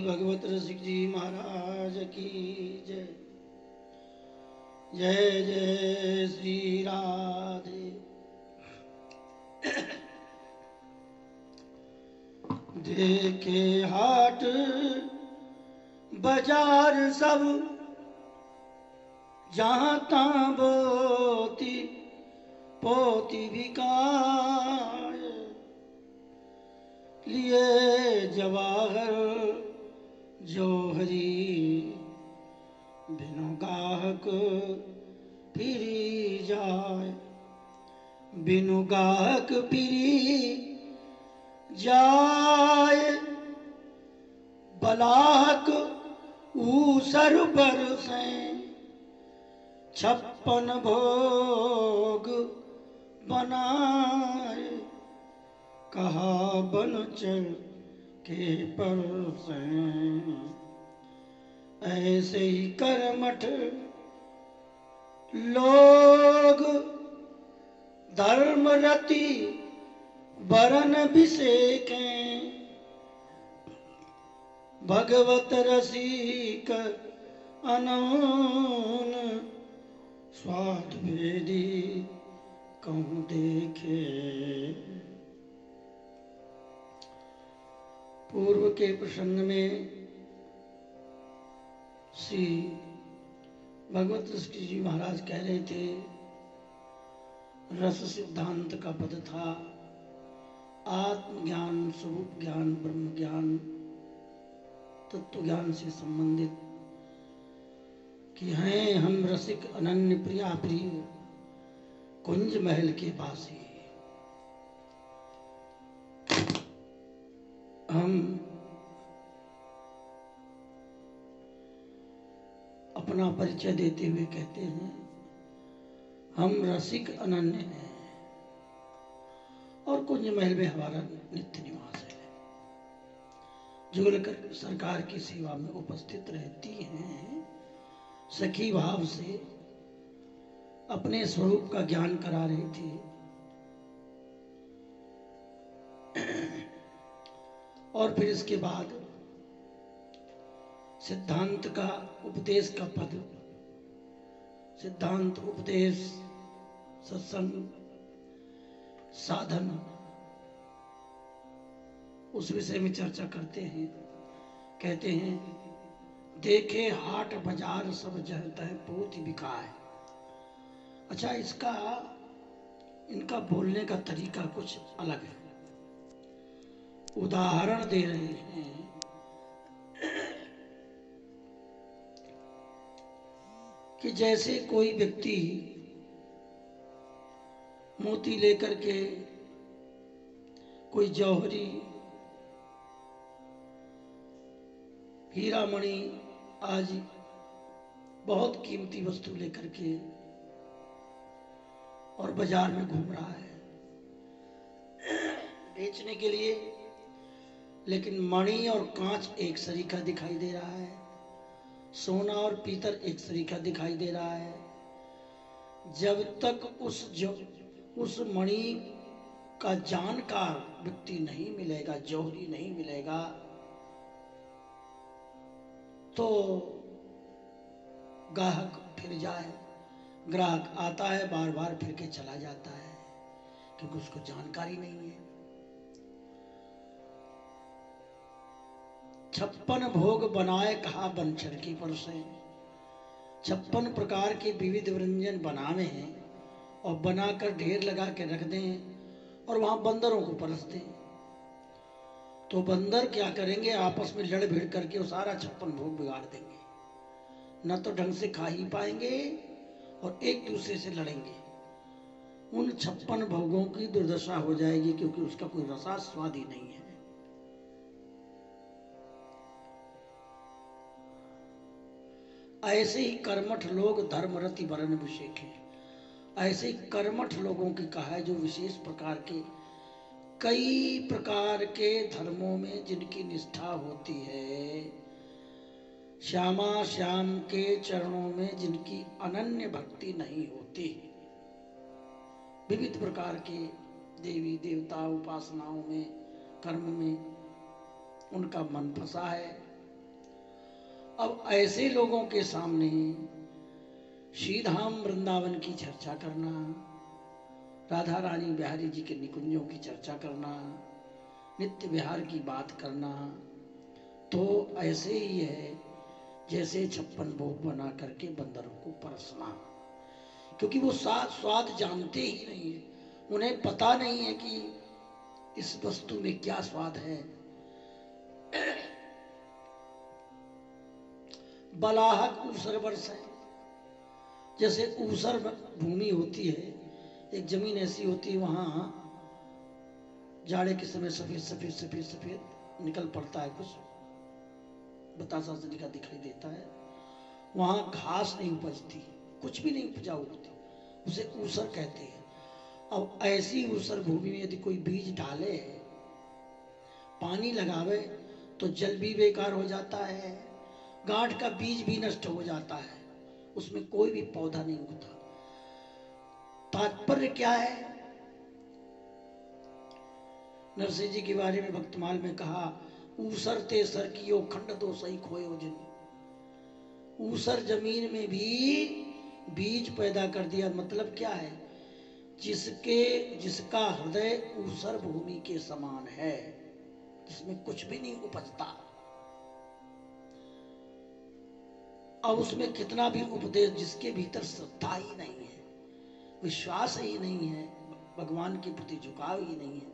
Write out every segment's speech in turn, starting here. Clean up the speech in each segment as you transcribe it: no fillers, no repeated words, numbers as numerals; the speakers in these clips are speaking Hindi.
भगवत रसिक जी महाराज की जय। जय जय श्री राधे। देखे हाट बाजार सब जहाँ तां बोती पोती बिकाय, लिए जवाहर जोहरी बिनु गाहक फिरी जाय। बिनु गाहक फिरी जाय, बलाहक ऊसर बरसें 56 भोग बनाए। कहा बनचर के परसें, ऐसे ही कर्मठ लोग धर्म रति वरन बिसेकें। भगवत रसिक अनून स्वाद भेदी कहूँ देखे। पूर्व के प्रसंग में श्री भगवत रसिक जी महाराज कह रहे थे, रस सिद्धांत का पद था आत्मज्ञान, स्वरूप ज्ञान, ब्रह्म ज्ञान, तत्व ज्ञान से संबंधित कि हैं हम रसिक अनन्य प्रिया प्रिय कुंज महल के वासी। हम अपना परिचय देते हुए कहते हैं हम रसिक अनन्य हैं और कुंज महल में हमारा नित्य निवास है। जुगल सरकार की सेवा में उपस्थित रहती हैं, सखी भाव से अपने स्वरूप का ज्ञान करा रही थी। और फिर इसके बाद सिद्धांत का उपदेश का पद, सिद्धांत, उपदेश, सत्संग, साधन, उस विषय में चर्चा करते हैं। कहते हैं देखे हाट बाजार सब जहता है पोती बिकाए। अच्छा, इनका बोलने का तरीका कुछ अलग है। उदाहरण दे रहे हैं कि जैसे कोई व्यक्ति मोती लेकर के, कोई जौहरी, हीरा मणि आज बहुत कीमती वस्तु लेकर के और बाजार में घूम रहा है बेचने के लिए, लेकिन मणि और कांच एक सरीका दिखाई दे रहा है, सोना और पीतल एक सरीका दिखाई दे रहा है। जब तक उस मणि का जानकार व्यक्ति नहीं मिलेगा, जौहरी नहीं मिलेगा, तो ग्राहक फिर जाए। ग्राहक आता है, बार बार फिर के चला जाता है, क्योंकि उसको जानकारी नहीं है। 56 भोग बनाए कहा बनचर की परसें। 56 प्रकार के विविध व्यंजन बनावे हैं और बनाकर ढेर लगा के रख दें और वहां बंदरों को परसते हैं। तो बंदर क्या करेंगे, आपस में लड़ भिड़ करके वो सारा 56 भोग बिगाड़ देंगे। न तो ढंग से खा ही पाएंगे और एक दूसरे से लड़ेंगे। उन 56 भोगों की दुर्दशा हो जाएगी, क्योंकि उसका कोई रसास्वाद ही नहीं है। ऐसे ही कर्मठ लोग धर्मरति वरन अभिषेक। ऐसे ही कर्मठ लोगों की कहा है जो विशेष प्रकार के, कई प्रकार के धर्मों में जिनकी निष्ठा होती है, श्यामा श्याम के चरणों में जिनकी अनन्य भक्ति नहीं होती, विविध प्रकार के देवी देवता उपासनाओं में, कर्म में उनका मन फंसा है, अब ऐसे लोगों के सामने श्री धाम वृंदावन की चर्चा करना, राधा रानी बिहारी जी के निकुंजों की चर्चा करना, नित्य विहार की बात करना, तो ऐसे ही है जैसे 56 भोग बना करके बंदरों को परसना। क्योंकि वो स्वाद जानते ही नहीं है, उन्हें पता नहीं है कि इस वस्तु में क्या स्वाद है। बलाहक ऊसर वर्ष है, जैसे ऊसर भूमि होती है, एक जमीन ऐसी होती है, वहां जाड़े के समय सफेद सफेद सफेद सफेद निकल पड़ता है, कुछ बतासा से दिखाई देता है। वहां घास नहीं उपजती, कुछ भी नहीं उपजाऊ होती, उसे ऊसर कहते हैं। अब ऐसी ऊसर भूमि में यदि कोई बीज डाले, पानी लगावे, तो जल भी बेकार हो जाता है, गांठ का बीज भी नष्ट हो जाता है, उसमें कोई भी पौधा नहीं उगता। तात्पर्य क्या है? नरसिंह जी के बारे में भक्तमाल में कहा, ऊसर ते सर कियो खंड दो सही खोयो जिन। ऊसर जमीन में भी बीज पैदा कर दिया। मतलब क्या है? जिसका हृदय ऊसर भूमि के समान है, जिसमें कुछ भी नहीं उपजता, अब उसमें कितना भी उपदेश, जिसके भीतर श्रद्धा ही नहीं है, विश्वास ही नहीं है, भगवान के प्रति झुकाव ही नहीं है,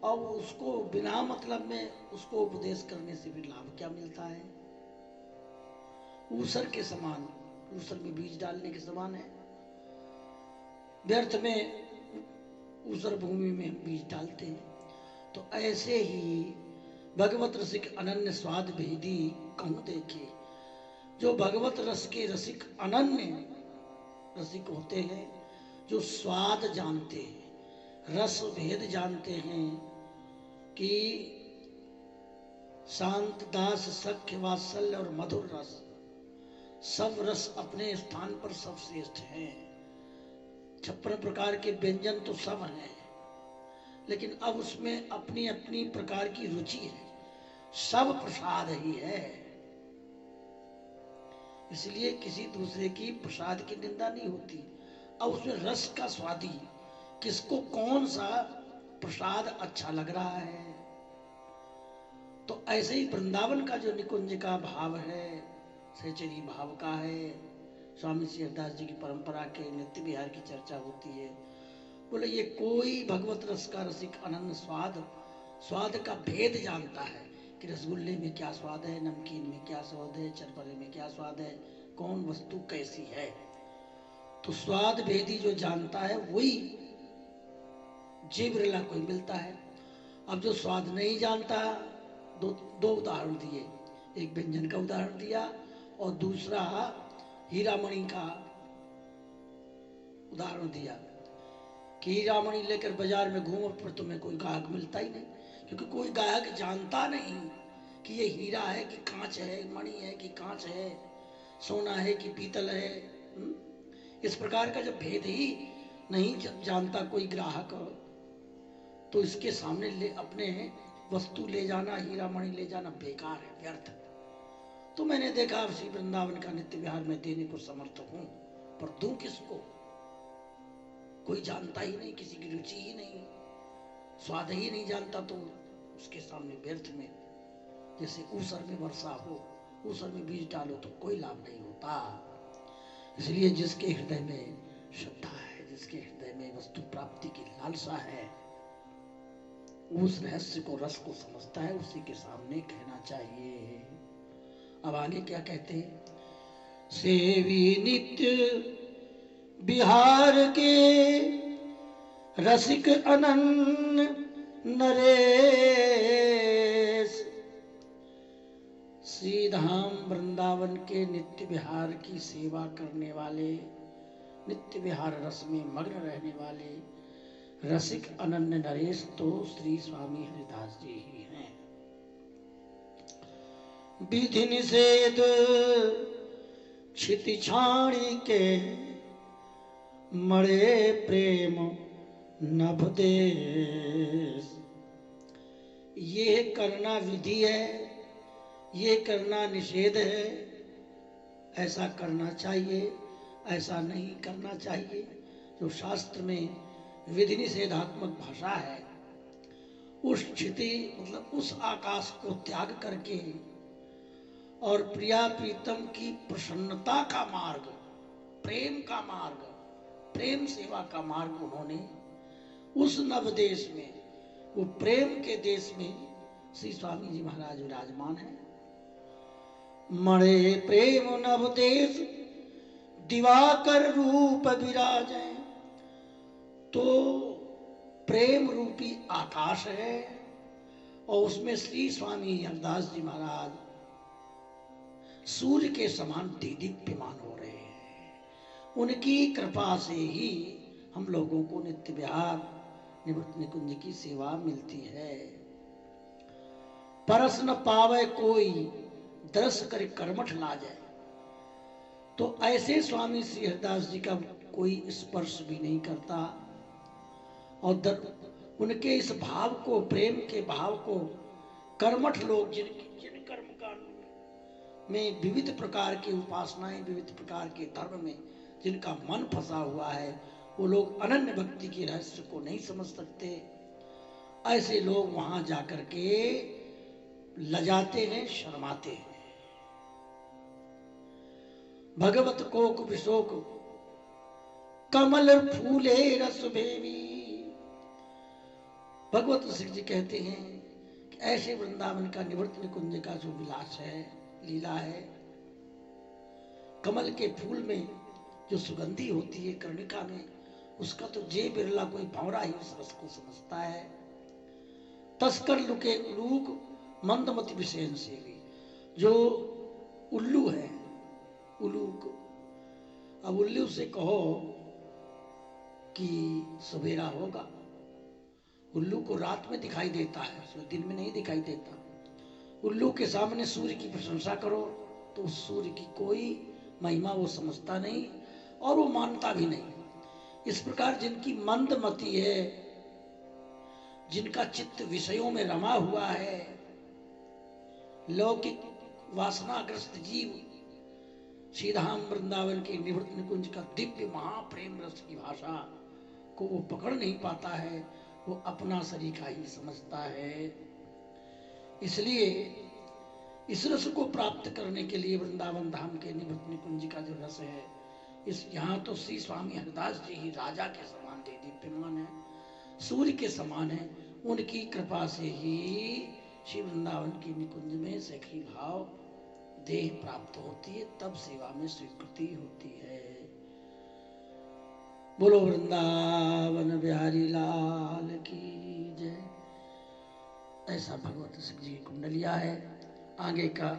और उसको बिना मतलब में उसको उपदेश करने से भी लाभ क्या मिलता है? ऊसर के समान, ऊसर में बीज डालने के समान है। व्यर्थ में ऊसर भूमि में बीज डालते हैं। तो ऐसे ही भगवत रसिक अनन्य स्वाद भेदी कहूं देखे। जो भगवत रस के रसिक अनन्य रसिक होते हैं, जो स्वाद जानते हैं, रस भेद जानते हैं कि शांत दास सख्य वात्सल्य और मधुर रस, सब रस अपने स्थान पर सब श्रेष्ठ हैं। 56 प्रकार के व्यंजन तो सब हैं, लेकिन अब उसमें अपनी अपनी प्रकार की रुचि है, सब प्रसाद ही है। इसलिए किसी दूसरे की प्रसाद की निंदा नहीं होती। अब उसमें रस का स्वादी, किसको कौन सा प्रसाद अच्छा लग रहा है। तो ऐसे ही वृंदावन का जो निकुंज का भाव है, सहचरी भाव का है। स्वामी श्री हरिदास जी की परंपरा के नित्य विहार की चर्चा होती है। बोले ये कोई भगवत रस का रसिक अनन्य स्वाद का भेद जानता है कि रसगुल्ले में क्या स्वाद है, नमकीन में क्या स्वाद है, चरपरे में क्या स्वाद है, कौन वस्तु कैसी है। तो स्वाद भेदी जो जानता है वही जीव बिरला कोई मिलता है। अब जो स्वाद नहीं जानता, दो उदाहरण दिए, एक व्यंजन का उदाहरण दिया और दूसरा हीरामणि का उदाहरण दिया कि हीरामणि लेकर बाजार में घूमो, पर तुम्हें कोई ग्राहक मिलता ही नहीं, क्योंकि कोई ग्राहक जानता नहीं कि ये हीरा है कि कांच है, मणि है कि कांच है, सोना है कि पीतल है। इस प्रकार का जब भेद ही नहीं जानता कोई ग्राहक, तो इसके सामने अपने वस्तु ले जाना, हीरा मणि ले जाना बेकार है, व्यर्थ। तो मैंने देखा श्री वृंदावन का नित्य विहार में देने को समर्थ हूं, पर दूं किसको? कोई जानता ही नहीं, किसी की रुचि ही नहीं, स्वाद ही नहीं जानता, तो उसके सामने व्यर्थ में, जैसे ऊसर में वर्षा हो, ऊसर में बीज डालो तो कोई लाभ नहीं होता। इसलिए जिसके हृदय में श्रद्धा है, जिसके हृदय में वस्तु प्राप्ति की लालसा है, उस रहस्य को, रस को समझता है, उसी के सामने कहना चाहिए। अब आगे क्या कहते हैं? सेवी नित्य बिहार के रसिक अनन्य नरेश, श्री धाम वृंदावन के नित्य विहार की सेवा करने वाले, नित्य विहार रस में मग्न रहने वाले रसिक अनन्य नरेश तो श्री स्वामी हरिदास जी ही हैं। विधि निषेध क्षिति छाणी के मरे प्रेम नभ देश। ये करना विधि है ये करना निषेध है, ऐसा करना चाहिए, ऐसा नहीं करना चाहिए। जो शास्त्र में विधि निषेधात्मक भाषा है, उस क्षिति मतलब उस आकाश को त्याग करके और प्रिया प्रीतम की प्रसन्नता का मार्ग, प्रेम का मार्ग, प्रेम सेवा का मार्ग उन्होंने उस नव देश में, वो प्रेम के देश में श्री स्वामी जी महाराज विराजमान है। मणे प्रेम नव देश दिवाकर रूप विराजे। तो प्रेम रूपी आकाश है और उसमें श्री स्वामी हरदास जी महाराज सूर्य के समान दीदीप्यमान हो रहे हैं। उनकी कृपा से ही हम लोगों को नित्य विहार निवृत्त निकुंज की सेवा मिलती है। परस न पावे कोई दरस कर कर्मठ ला जाए। तो ऐसे स्वामी श्री हरदास जी का कोई स्पर्श भी नहीं करता और उनके इस भाव को, प्रेम के भाव को कर्मठ लोग जिन कर्म कांड में विविध प्रकार की उपासनाएं, विविध प्रकार के धर्म में जिनका मन फंसा हुआ है, वो लोग अनन्य भक्ति के रहस्य को नहीं समझ सकते। ऐसे लोग वहां जाकर के लजाते हैं, शर्माते हैं। भगवत कोक विशोक कमल फूले रस भेवी। भगवत सिंह जी कहते हैं कि ऐसे वृंदावन का निवृत्त निकुंज का जो विलास है, लीला है, कमल के फूल में जो सुगंधी होती है कर्णिका में, उसका तो जे बिरला कोई भंवरा ही उस रस को समझता है। तस्कर लुके उलूक मंदमति विषयन सेवी। जो उल्लू है, उलूक, अब उल्लू से कहो कि सवेरा होगा, उल्लू को रात में दिखाई देता है, उसको दिन में नहीं दिखाई देता। उल्लू के सामने सूर्य की प्रशंसा करो तो उस सूर्य की कोई महिमा वो समझता नहीं और वो मानता भी नहीं। इस प्रकार जिनकी मंदमति है, जिनका चित्त विषयों में रमा हुआ है, लौकिक वासनाग्रस्त जीव श्रीधाम वृंदावन के निवृत्त निकुंज का दिव्य महाप्रेम रस की भाषा को वो पकड़ नहीं पाता है, वो अपना सरीखा ही समझता है। इसलिए इस रस को प्राप्त करने के लिए वृंदावन धाम के निवृत्त निकुंज का जो रस है, इस यहाँ तो श्री स्वामी हरदास जी ही राजा के समान दीप्यमान है, सूर्य के समान है। उनकी कृपा से ही श्री वृंदावन के निकुंज में सखी भाव देह प्राप्त होती है, तब सेवा में स्वीकृति होती है। बोलो वृंदावन बिहारी लाल की जय। ऐसा भगवत सिंह जी की कुंडलिया है। आगे का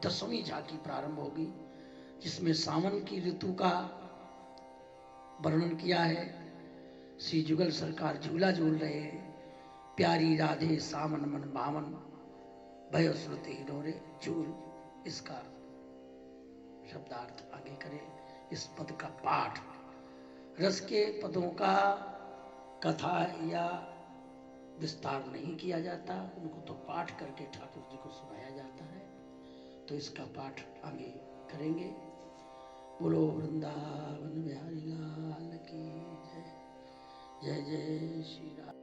10वीं झांकी प्रारंभ होगी, जिसमें सावन की ऋतु का वर्णन किया है। श्री जुगल सरकार झूला झूल रहे हैं। प्यारी राधे सावन मन भावन भयो श्रुति हिडोरे झूल, इसका शब्दार्थ आगे करें। इस पद का पाठ, रस के पदों का कथा या विस्तार नहीं किया जाता, उनको तो पाठ करके ठाकुर जी को सुनाया जाता है। तो इसका पाठ आगे करेंगे। बोलो वृंदावन बिहारी लाल की जय। जय जय श्री राम।